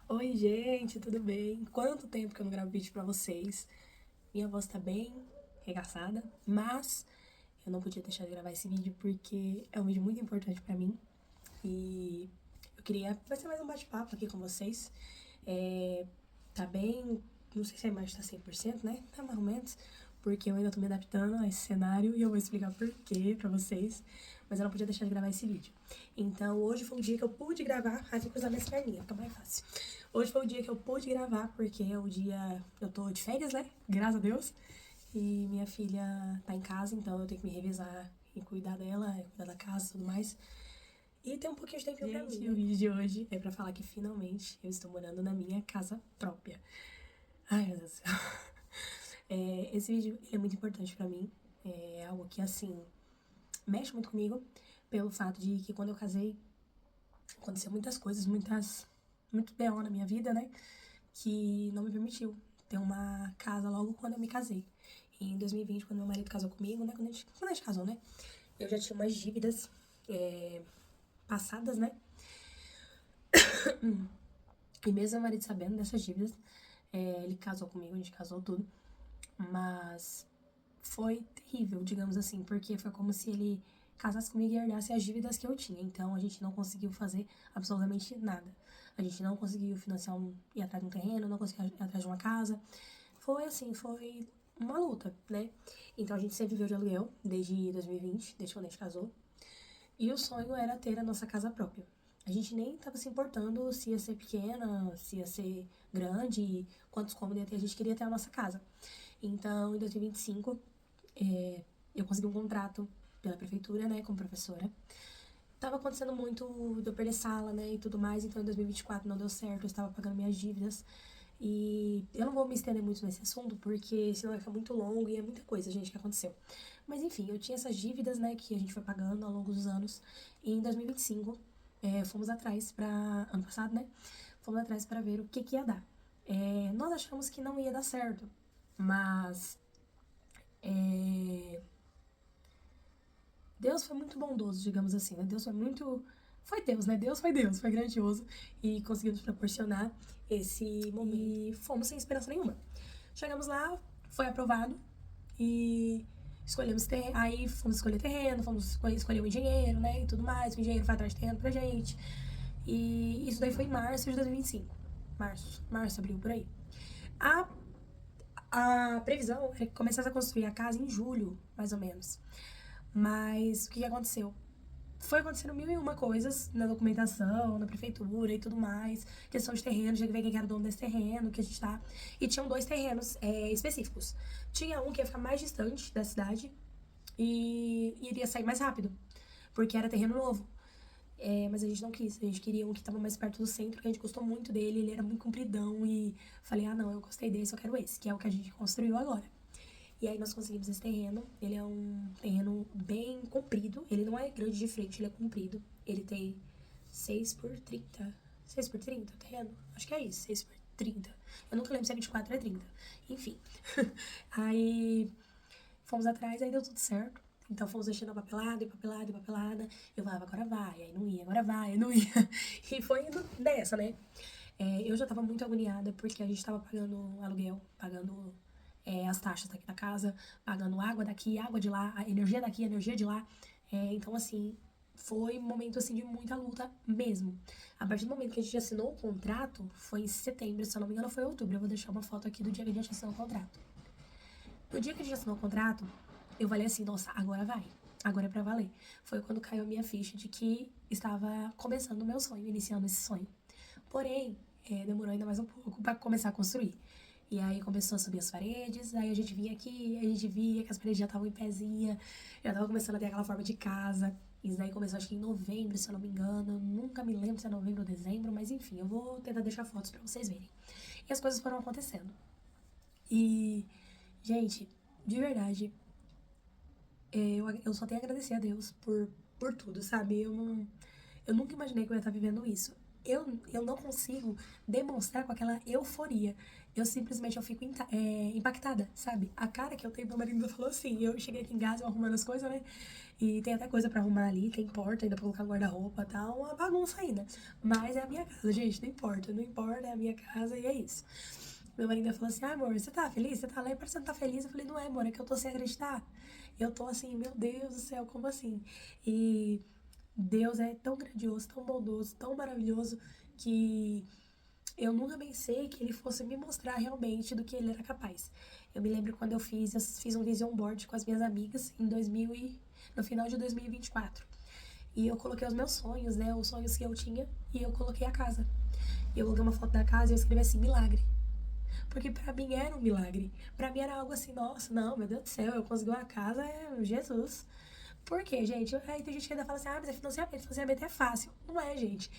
Oi, gente, tudo bem? Quanto tempo que eu não gravo vídeo pra vocês? Minha voz tá bem regaçada, mas eu não podia deixar de gravar esse vídeo porque é um vídeo muito importante pra mim e eu queria fazer mais um bate-papo aqui com vocês. É, tá bem, não sei se a imagem tá 100%, né? Tá mais ou menos, porque eu ainda tô me adaptando a esse cenário e eu vou explicar por quê pra vocês, mas eu não podia deixar de gravar esse vídeo. Então hoje foi o dia que eu pude gravar, ai, vou cruzar minhas perninhas, fica mais fácil. Hoje foi o dia que eu pude gravar, porque é o dia, eu tô de férias, né? Graças a Deus. E minha filha tá em casa, então eu tenho que me revezar e cuidar dela, cuidar da casa e tudo mais. E ter um pouquinho de tempo pra mim. Gente, o vídeo de hoje é pra falar que finalmente eu estou morando na minha casa própria. Ai, meu Deus do céu. Esse vídeo ele é muito importante pra mim. É algo que, assim, mexe muito comigo, pelo fato de que quando eu casei, aconteceu muitas coisas, muito B.O. na minha vida, né? Que não me permitiu ter uma casa logo quando eu me casei. E em 2020, quando meu marido casou comigo, né? Quando a gente casou, né? Eu já tinha umas dívidas passadas, né? E mesmo meu marido sabendo dessas dívidas, ele casou comigo, a gente casou tudo. Mas foi terrível, digamos assim, porque foi como se ele casasse comigo e herdasse as dívidas que eu tinha. Então a gente não conseguiu fazer absolutamente nada. A gente não conseguiu financiar ir atrás de um terreno, não conseguiu ir atrás de uma casa. Foi assim, foi uma luta, né? Então a gente sempre viveu de aluguel desde 2020, desde quando a gente casou. E o sonho era ter a nossa casa própria. A gente nem estava se importando se ia ser pequena, se ia ser grande, quantos cômodos ia ter, a gente queria ter a nossa casa. Então, em 2025, eu consegui um contrato pela prefeitura, né, como professora. Tava acontecendo muito de eu perder sala, né, e tudo mais, então em 2024 não deu certo, eu estava pagando minhas dívidas. E eu não vou me estender muito nesse assunto, porque senão vai ficar muito longo e é muita coisa, gente, que aconteceu. Mas enfim, eu tinha essas dívidas, né, que a gente foi pagando ao longo dos anos. E em 2025, fomos atrás pra. Ano passado, né? Fomos atrás pra ver o que que ia dar. Nós achamos que não ia dar certo, mas. é, Deus foi muito bondoso, digamos assim, né? Deus foi muito. Foi Deus, né? Deus, foi grandioso e conseguiu nos proporcionar esse momento. E fomos sem esperança nenhuma. Chegamos lá, foi aprovado e escolhemos terreno. Aí fomos escolher terreno, fomos escolher o engenheiro, né? E tudo mais. O engenheiro foi atrás de terreno pra gente. E isso daí foi em março de 2025. Março, abril, por aí. A, a previsão é que começasse a construir a casa em julho, mais ou menos. Mas o que aconteceu? Foi acontecendo mil e uma coisas na documentação, na prefeitura e tudo mais. Questão de terreno, tinha que ver quem era o dono desse terreno que a gente tá. E tinham dois terrenos específicos. Tinha um que ia ficar mais distante da cidade e iria sair mais rápido, porque era terreno novo. Mas a gente não quis, a gente queria um que tava mais perto do centro, que a gente gostou muito dele, ele era muito compridão e falei, ah não, eu gostei desse, eu quero esse, que é o que a gente construiu agora. E aí nós conseguimos esse terreno. Ele é um terreno bem comprido. Ele não é grande de frente, ele é comprido. Ele tem 6 por 30. 6 por 30 o terreno? Acho que é isso, 6 por 30. Eu nunca lembro se é 24 ou é 30. Enfim. Aí fomos atrás, aí deu tudo certo. Então fomos deixando a papelada, e papelada, e papelada. Eu falava, agora vai, aí não ia, agora vai, aí não ia. E foi indo nessa, né? Eu já tava muito agoniada porque a gente tava pagando aluguel, pagando as taxas daqui da casa, pagando água daqui, água de lá, a energia daqui, a energia de lá. Então, assim, foi um momento assim de muita luta mesmo. A partir do momento que a gente assinou o contrato, foi em setembro, se eu não me engano, foi em outubro. Eu vou deixar uma foto aqui do dia que a gente assinou o contrato. No dia que a gente assinou o contrato, eu falei assim, nossa, agora vai. Agora é pra valer. Foi quando caiu a minha ficha de que estava começando o meu sonho, iniciando esse sonho. Porém, demorou ainda mais um pouco para começar a construir. E aí começou a subir as paredes, aí a gente vinha aqui, a gente via que as paredes já estavam em pezinha, já tava começando a ter aquela forma de casa. Isso daí começou acho que em novembro, se eu não me engano. Eu nunca me lembro se é novembro ou dezembro, mas enfim, eu vou tentar deixar fotos para vocês verem. E as coisas foram acontecendo. E, gente, de verdade, eu só tenho a agradecer a Deus por tudo, sabe? Eu nunca imaginei que eu ia estar vivendo isso. eu não consigo demonstrar com aquela euforia. Eu fico impactada, sabe? A cara que eu tenho, meu marido falou assim, eu cheguei aqui em casa, eu arrumando as coisas, né? E tem até coisa pra arrumar ali, tem porta ainda pra colocar guarda-roupa, tá uma bagunça ainda. Mas é a minha casa, gente, não importa, é a minha casa e é isso. Meu marido falou assim, amor, você tá feliz? Você tá lá e parece que você não tá feliz. Eu falei, não é, amor, é que eu tô sem acreditar. Eu tô assim, meu Deus do céu, como assim? E Deus é tão grandioso, tão bondoso, tão maravilhoso, que eu nunca pensei que ele fosse me mostrar realmente do que ele era capaz. Eu me lembro quando eu fiz um vision board com as minhas amigas no final de 2024. E eu coloquei os meus sonhos, né, os sonhos que eu tinha, e eu coloquei a casa. Eu coloquei uma foto da casa e eu escrevi assim, milagre. Porque pra mim era um milagre. Pra mim era algo assim, nossa, não, meu Deus do céu, eu consegui uma casa, é Jesus. Por quê, gente? Aí tem gente que ainda fala assim, mas é financiamento é fácil. Não é, gente.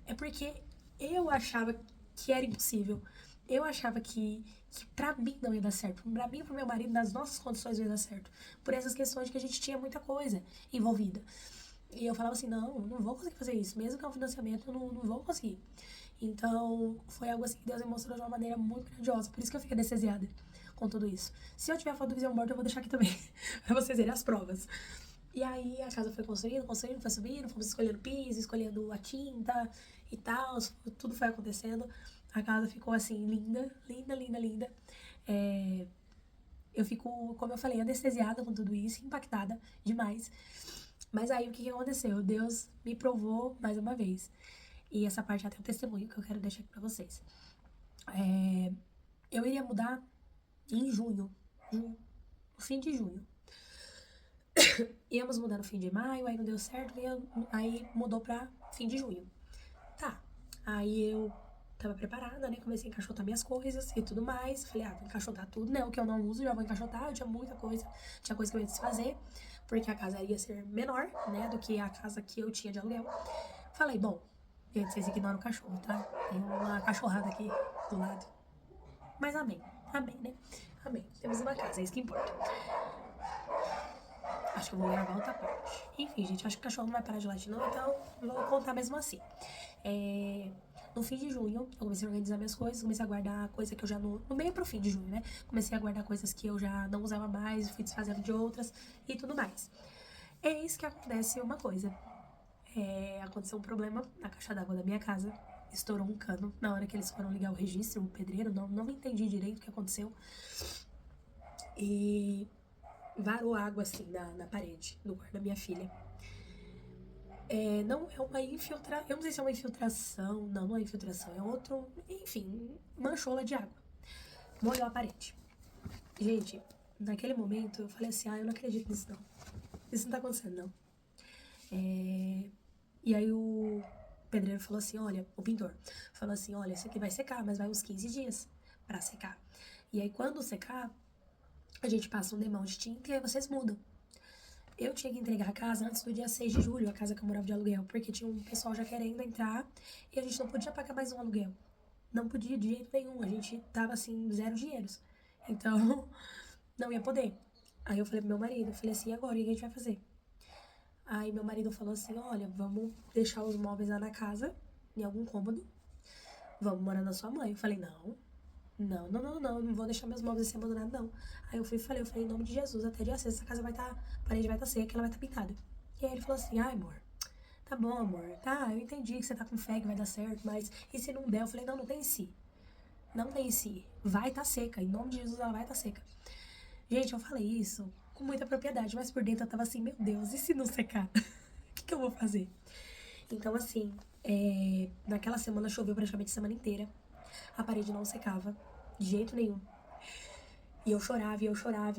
É porque eu achava que era impossível. Eu achava que pra mim não ia dar certo. Pra mim e pro meu marido, nas nossas condições não ia dar certo. Por essas questões de que a gente tinha muita coisa envolvida. E eu falava assim, não vou conseguir fazer isso. Mesmo que é um financiamento, eu não vou conseguir. Então, foi algo assim que Deus me mostrou de uma maneira muito grandiosa. Por isso que eu fiquei anestesiada com tudo isso. Se eu tiver a foto do Vision Board, eu vou deixar aqui também. Pra vocês verem as provas. E aí, a casa foi construindo, foi subindo, fomos escolhendo piso, escolhendo a tinta e tal. Tudo foi acontecendo. A casa ficou assim, linda, linda, linda, linda. Eu fico, como eu falei, anestesiada com tudo isso, impactada demais. Mas aí, o que aconteceu? Deus me provou mais uma vez. E essa parte é até um testemunho que eu quero deixar aqui pra vocês. Eu iria mudar em junho, no fim de junho. Íamos mudar no fim de maio, aí não deu certo, aí mudou pra fim de junho. Tá, aí eu tava preparada, né, comecei a encaixotar minhas coisas e tudo mais. Falei, vou encaixotar tudo, né, o que eu não uso já vou encaixotar. Eu tinha muita coisa, tinha coisa que eu ia desfazer, porque a casa ia ser menor, né, do que a casa que eu tinha de aluguel. Falei, bom, gente, vocês ignoram o cachorro, tá? Tem uma cachorrada aqui do lado. Mas amém, né? Amém. Temos uma casa, é isso que importa. Acho que eu vou gravar outra parte. Enfim, gente, acho que o cachorro não vai parar de latir não, então vou contar mesmo assim. No fim de junho, eu comecei a organizar minhas coisas, comecei a guardar coisa que eu já no meio pro fim de junho, né? Comecei a guardar coisas que eu já não usava mais, fui desfazendo de outras e tudo mais. Eis que acontece uma coisa. Aconteceu um problema na caixa d'água da minha casa. Estourou um cano na hora que eles foram ligar o registro, o pedreiro, não entendi direito o que aconteceu. E varou água assim na parede, no quarto da minha filha. Não é uma infiltração, eu não sei se é uma infiltração, não é infiltração, é outro, enfim, manchola de água. Molhou a parede. Gente, naquele momento eu falei assim, eu não acredito nisso não. Isso não tá acontecendo não. E aí o pedreiro falou assim, olha, o pintor falou assim, olha, isso aqui vai secar, mas vai uns 15 dias pra secar. E aí quando secar, a gente passa um demão de tinta e aí vocês mudam. Eu tinha que entregar a casa antes do dia 6 de julho, a casa que eu morava de aluguel, porque tinha um pessoal já querendo entrar e a gente não podia pagar mais um aluguel. Não podia de jeito nenhum, a gente tava assim, zero dinheiros. Então, não ia poder. Aí eu falei pro meu marido, falei assim, agora o que a gente vai fazer? Aí meu marido falou assim, olha, vamos deixar os móveis lá na casa, em algum cômodo, vamos morar na sua mãe. Eu falei, não vou deixar meus móveis assim abandonados, não. Aí eu falei, em nome de Jesus, até dia 6 essa casa vai estar, a parede vai estar seca, ela vai estar pintada. E aí ele falou assim, amor, tá bom, amor, tá, eu entendi que você tá com fé que vai dar certo, mas e se não der? Eu falei, não tem em si. Não tem em si. Vai estar seca, em nome de Jesus ela vai estar seca. Gente, eu falei isso com muita propriedade, mas por dentro eu tava assim, meu Deus, e se não secar? O que eu vou fazer? Então, assim, naquela semana choveu praticamente a semana inteira. A parede não secava, de jeito nenhum. E eu chorava, e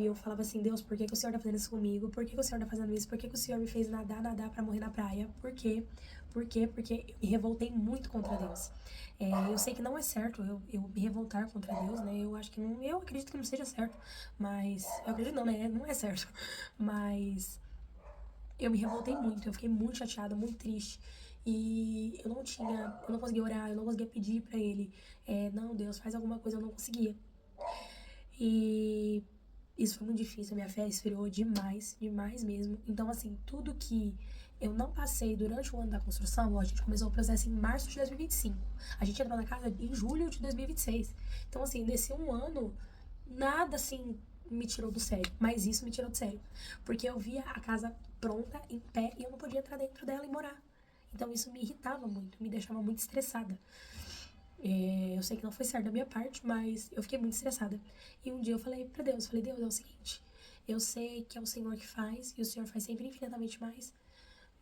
eu falava assim, Deus, por que o Senhor tá fazendo isso comigo? Por que o Senhor tá fazendo isso? Por que o Senhor me fez nadar pra morrer na praia? Por quê? Porque eu me revoltei muito contra Deus. Eu sei que não é certo eu me revoltar contra Deus, né? Eu acho que não, eu acredito que não seja certo, mas... Eu acredito não, né? Não é certo. Mas eu me revoltei muito, eu fiquei muito chateada, muito triste. E eu não conseguia orar, eu não conseguia pedir pra ele. Não, Deus, faz alguma coisa, eu não conseguia. E isso foi muito difícil, a minha fé esfriou demais, demais mesmo. Então, assim, tudo que Eu não passei durante o ano da construção, ó, a gente começou o processo em março de 2025. A gente entrou na casa em julho de 2026. Então, assim, nesse um ano, nada, assim, me tirou do sério. Mas isso me tirou do sério. Porque eu via a casa pronta, em pé, e eu não podia entrar dentro dela e morar. Então, isso me irritava muito, me deixava muito estressada. Eu sei que não foi certo da minha parte, mas eu fiquei muito estressada. E um dia eu falei pra Deus, Deus, é o seguinte, eu sei que é o Senhor que faz, e o Senhor faz sempre infinitamente mais,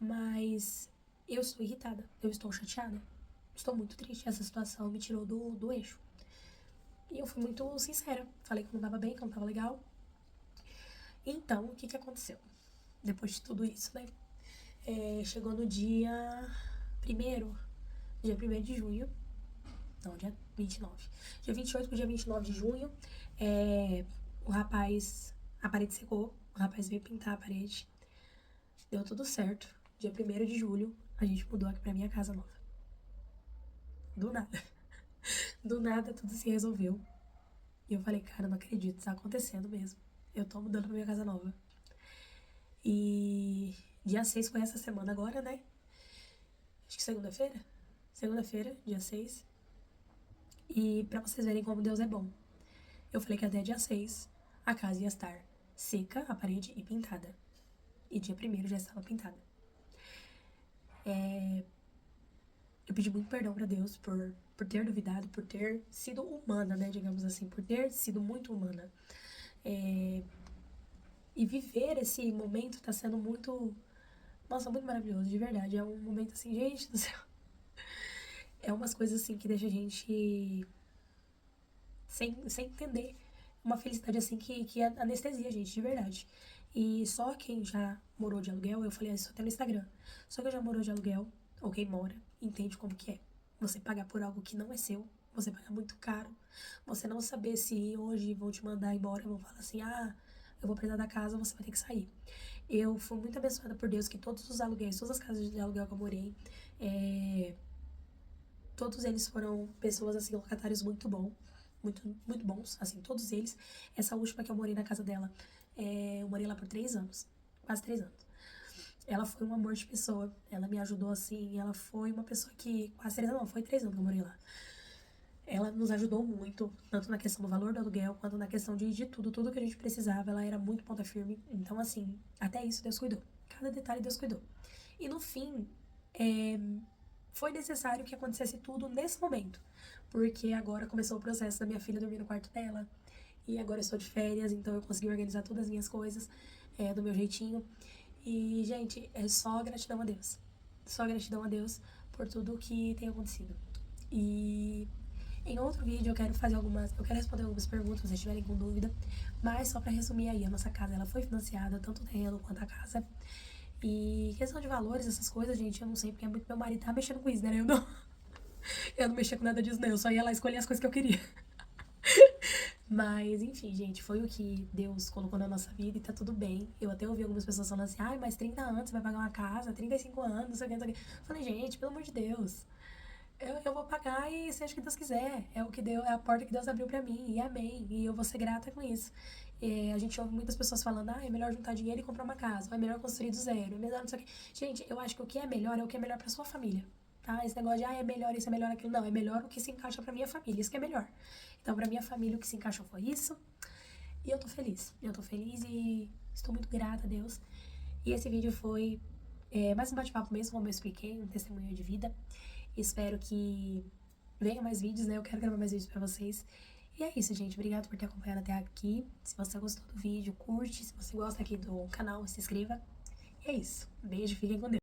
mas eu estou irritada, eu estou chateada, estou muito triste, essa situação me tirou do eixo. E eu fui muito sincera, falei que não tava bem, que não tava legal. Então, o que aconteceu? Depois de tudo isso, né? Chegou no dia 1º de junho, não, dia 29. Dia 28 pro dia 29 de junho, a parede secou, o rapaz veio pintar a parede, deu tudo certo. Dia 1º de julho, a gente mudou aqui pra minha casa nova. Do nada. Do nada, tudo se resolveu. E eu falei, cara, não acredito, tá acontecendo mesmo. Eu tô mudando pra minha casa nova. E dia 6 foi essa semana agora, né? Acho que segunda-feira? Segunda-feira, dia 6. E pra vocês verem como Deus é bom. Eu falei que até dia 6 a casa ia estar seca, a parede, e pintada. E dia 1º já estava pintada. Eu pedi muito perdão pra Deus por ter duvidado, por ter sido humana, né, digamos assim, por ter sido muito humana. E viver esse momento tá sendo muito, nossa, muito maravilhoso, de verdade. É um momento assim, gente do céu. É umas coisas assim que deixa a gente sem entender. Uma felicidade assim que anestesia a gente, de verdade. E só quem já morou de aluguel, eu falei isso até no Instagram, só quem já morou de aluguel, ou quem mora, entende como que é. Você pagar por algo que não é seu, você pagar muito caro, você não saber se hoje vão te mandar embora, vão falar assim, eu vou precisar da casa, você vai ter que sair. Eu fui muito abençoada por Deus que todos os aluguéis, todas as casas de aluguel que eu morei, todos eles foram pessoas, assim, locatários muito muito bons, assim, todos eles. Essa última que eu morei na casa dela, eu morei lá por 3 anos, quase 3 anos. Ela foi um amor de pessoa, ela me ajudou, assim, ela foi uma pessoa que, quase 3 anos, não, foi 3 anos que eu morei lá. Ela nos ajudou muito, tanto na questão do valor do aluguel, quanto na questão de tudo que a gente precisava. Ela era muito ponta firme, então, assim, até isso Deus cuidou. Cada detalhe Deus cuidou. E no fim, foi necessário que acontecesse tudo nesse momento, porque agora começou o processo da minha filha dormir no quarto dela, e agora eu estou de férias, então eu consegui organizar todas as minhas coisas do meu jeitinho. E, gente, é só gratidão a Deus. Só gratidão a Deus por tudo que tem acontecido. E em outro vídeo eu quero responder algumas perguntas, se vocês tiverem com dúvida, mas só pra resumir aí, a nossa casa, ela foi financiada, tanto o terreno quanto a casa. E questão de valores, essas coisas, gente, eu não sei, porque meu marido tá mexendo com isso, né? Eu não mexia com nada disso, não. Eu só ia lá escolher as coisas que eu queria. Mas, enfim, gente, foi o que Deus colocou na nossa vida e tá tudo bem. Eu até ouvi algumas pessoas falando assim, mas 30 anos você vai pagar uma casa, 35 anos, não sei o que, não sei o que. Eu falei, gente, pelo amor de Deus, eu vou pagar e seja o que Deus quiser. É a porta que Deus abriu pra mim, e amém. E eu vou ser grata com isso. A gente ouve muitas pessoas falando, é melhor juntar dinheiro e comprar uma casa, ou é melhor construir do zero, é melhor não sei o que. Gente, eu acho que o que é melhor pra sua família. Tá? Esse negócio de, é melhor isso, é melhor aquilo. Não, é melhor o que se encaixa pra minha família, isso que é melhor. Então, pra minha família, o que se encaixou foi isso. E eu tô feliz. Eu tô feliz e estou muito grata a Deus. E esse vídeo foi mais um bate-papo mesmo, como eu expliquei, um testemunho de vida. Espero que venha mais vídeos, né? Eu quero gravar mais vídeos pra vocês. E é isso, gente. Obrigada por ter acompanhado até aqui. Se você gostou do vídeo, curte. Se você gosta aqui do canal, se inscreva. E é isso. Beijo, fiquem com Deus.